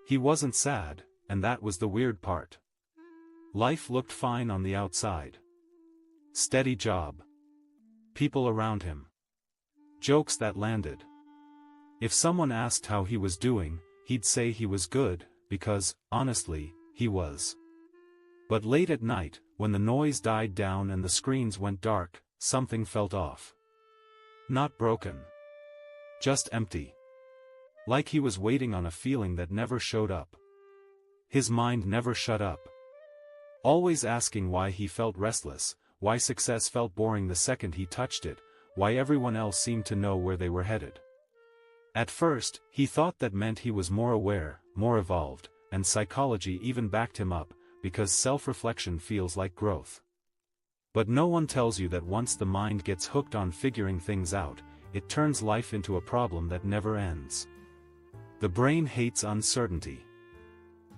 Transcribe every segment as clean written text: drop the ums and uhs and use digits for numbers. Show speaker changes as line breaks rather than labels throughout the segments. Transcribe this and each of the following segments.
He wasn't sad, and that was the weird part. Life looked fine on the outside. Steady job. People around him. Jokes that landed. If someone asked how he was doing, he'd say he was good, because, honestly, he was. But late at night, when the noise died down and the screens went dark, something felt off. Not broken. Just empty. Like he was waiting on a feeling that never showed up. His mind never shut up. Always asking why he felt restless, why success felt boring the second he touched it, why everyone else seemed to know where they were headed. At first, he thought that meant he was more aware, more evolved, and psychology even backed him up, because self-reflection feels like growth. But no one tells you that once the mind gets hooked on figuring things out, it turns life into a problem that never ends. The brain hates uncertainty.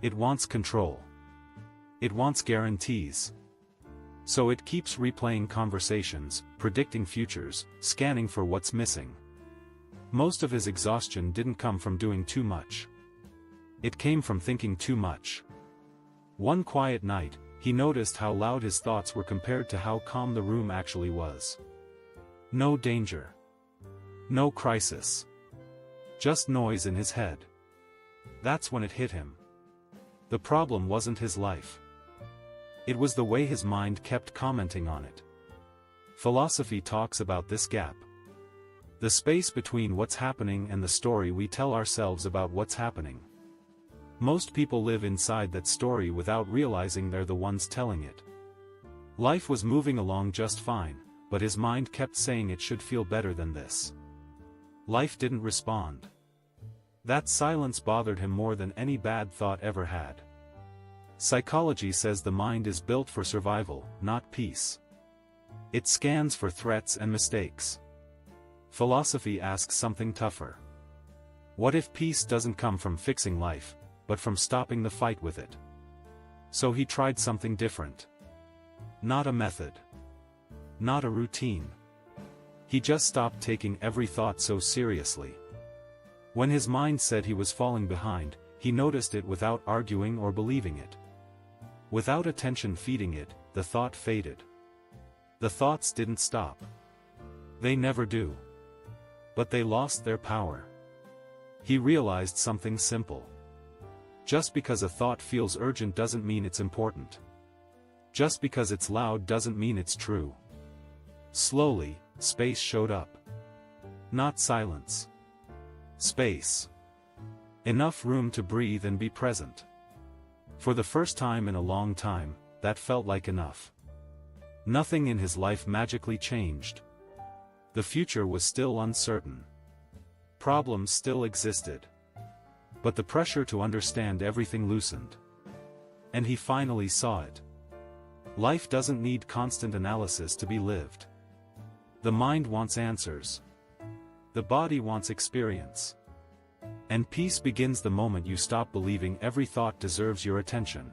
It wants control. It wants guarantees. So it keeps replaying conversations, predicting futures, scanning for what's missing. Most of his exhaustion didn't come from doing too much. It came from thinking too much. One quiet night, he noticed how loud his thoughts were compared to how calm the room actually was. No danger. No crisis. Just noise in his head. That's when it hit him. The problem wasn't his life. It was the way his mind kept commenting on it. Philosophy talks about this gap. The space between what's happening and the story we tell ourselves about what's happening. Most people live inside that story without realizing they're the ones telling it. Life was moving along just fine, but his mind kept saying it should feel better than this. Life didn't respond. That silence bothered him more than any bad thought ever had. Psychology says the mind is built for survival, not peace. It scans for threats and mistakes. Philosophy asks something tougher. What if peace doesn't come from fixing life, but from stopping the fight with it? So he tried something different. Not a method. Not a routine. He just stopped taking every thought so seriously. When his mind said he was falling behind, he noticed it without arguing or believing it. Without attention feeding it, the thought faded. The thoughts didn't stop. They never do. But they lost their power. He realized something simple. Just because a thought feels urgent doesn't mean it's important. Just because it's loud doesn't mean it's true. Slowly, space showed up. Not silence. Space. Enough room to breathe and be present. For the first time in a long time, that felt like enough. Nothing in his life magically changed. The future was still uncertain. Problems still existed. But the pressure to understand everything loosened. And he finally saw it. Life doesn't need constant analysis to be lived. The mind wants answers. The body wants experience. And peace begins the moment you stop believing every thought deserves your attention.